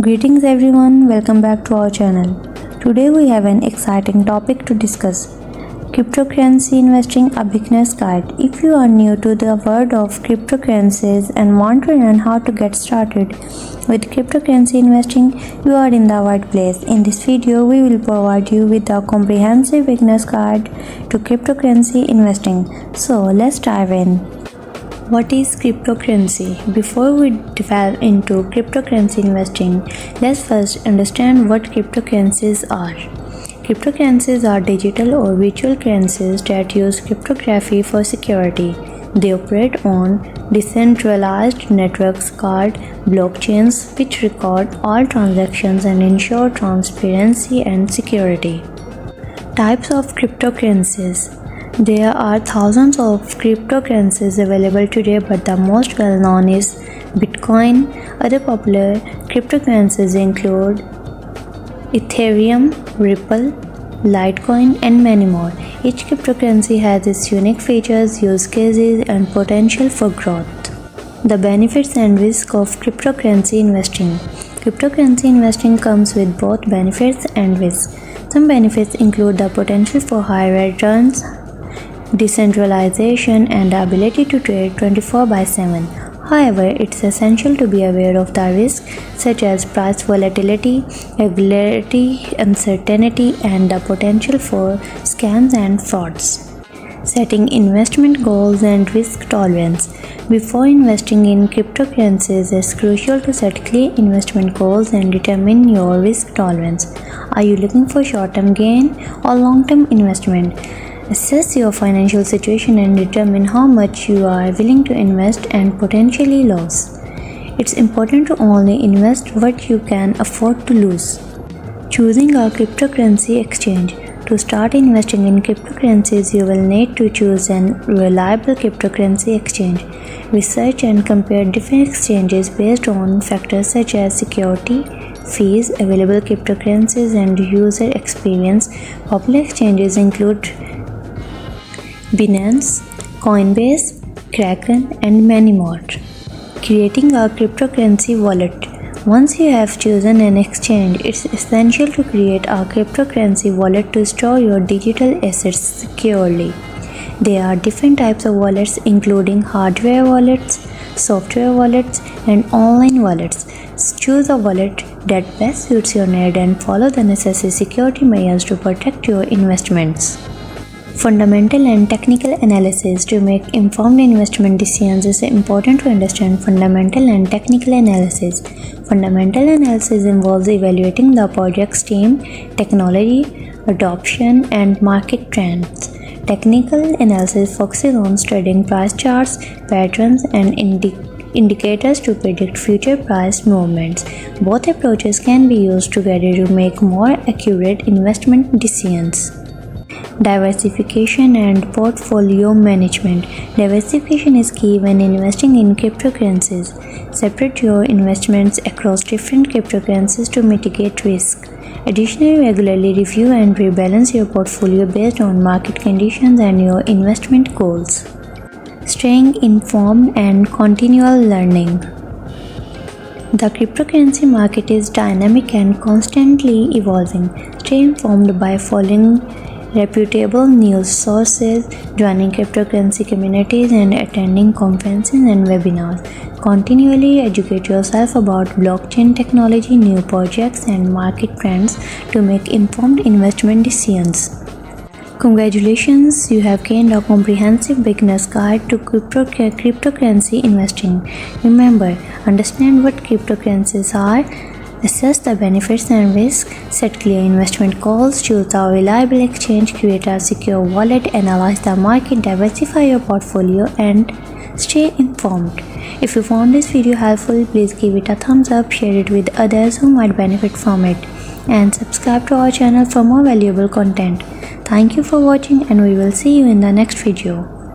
Greetings everyone, welcome back to our channel. Today we have an exciting topic to discuss. Cryptocurrency investing, a beginner's guide. If you are new to the world of cryptocurrencies and want to learn how to get started with cryptocurrency investing, you are in the right place. In this video, we will provide you with a comprehensive beginner's guide to cryptocurrency investing. So let's dive in. What is cryptocurrency? Before we delve into cryptocurrency investing, let's first understand what cryptocurrencies are. Cryptocurrencies are digital or virtual currencies that use cryptography for security. They operate on decentralized networks called blockchains, which record all transactions and ensure transparency and security. Types of cryptocurrencies. There are thousands of cryptocurrencies available today, but the most well-known is Bitcoin. Other popular cryptocurrencies include Ethereum, Ripple, Litecoin, and many more. Each cryptocurrency has its unique features, use cases, and potential for growth. The benefits and risks of cryptocurrency investing. Cryptocurrency investing comes with both benefits and risks. Some benefits include the potential for high returns, decentralization, and the ability to trade 24/7. However, it's essential to be aware of the risks such as price volatility, regulatory uncertainty, and the potential for scams and frauds. Setting investment goals and risk tolerance. Before investing in cryptocurrencies, it's crucial to set clear investment goals and determine your risk tolerance. Are you looking for short-term gain or long-term investment? Assess your financial situation and determine how much you are willing to invest and potentially lose. It's important to only invest what you can afford to lose. Choosing a cryptocurrency exchange. To start investing in cryptocurrencies, you will need to choose an reliable cryptocurrency exchange. Research and compare different exchanges based on factors such as security, fees, available cryptocurrencies, and user experience. Popular exchanges include Binance, Coinbase, Kraken, and many more. Creating a cryptocurrency wallet. Once you have chosen an exchange, it's essential to create a cryptocurrency wallet to store your digital assets securely. There are different types of wallets, including hardware wallets, software wallets, and online wallets. Choose a wallet that best suits your need and follow the necessary security measures to protect your investments. Fundamental and technical analysis. To make informed investment decisions, it's important to understand fundamental and technical analysis. Fundamental analysis involves evaluating the project's team, technology, adoption, and market trends. Technical analysis focuses on studying price charts, patterns, and indicators to predict future price movements. Both approaches can be used together to make more accurate investment decisions. Diversification and portfolio management. Diversification is key when investing in cryptocurrencies. Separate your investments across different cryptocurrencies to mitigate risk. Additionally, regularly review and rebalance your portfolio based on market conditions and your investment goals. Staying informed and continual learning. The cryptocurrency market is dynamic and constantly evolving. Stay informed by following reputable news sources, joining cryptocurrency communities, and attending conferences and webinars. Continually educate yourself about blockchain technology, new projects, and market trends to make informed investment decisions. Congratulations, you have gained a comprehensive beginner's guide to cryptocurrency investing. Remember, understand what cryptocurrencies are, assess the benefits and risks, set clear investment goals, choose a reliable exchange, create a secure wallet, analyze the market, diversify your portfolio, and stay informed. If you found this video helpful, please give it a thumbs up, share it with others who might benefit from it, and subscribe to our channel for more valuable content. Thank you for watching, and we will see you in the next video.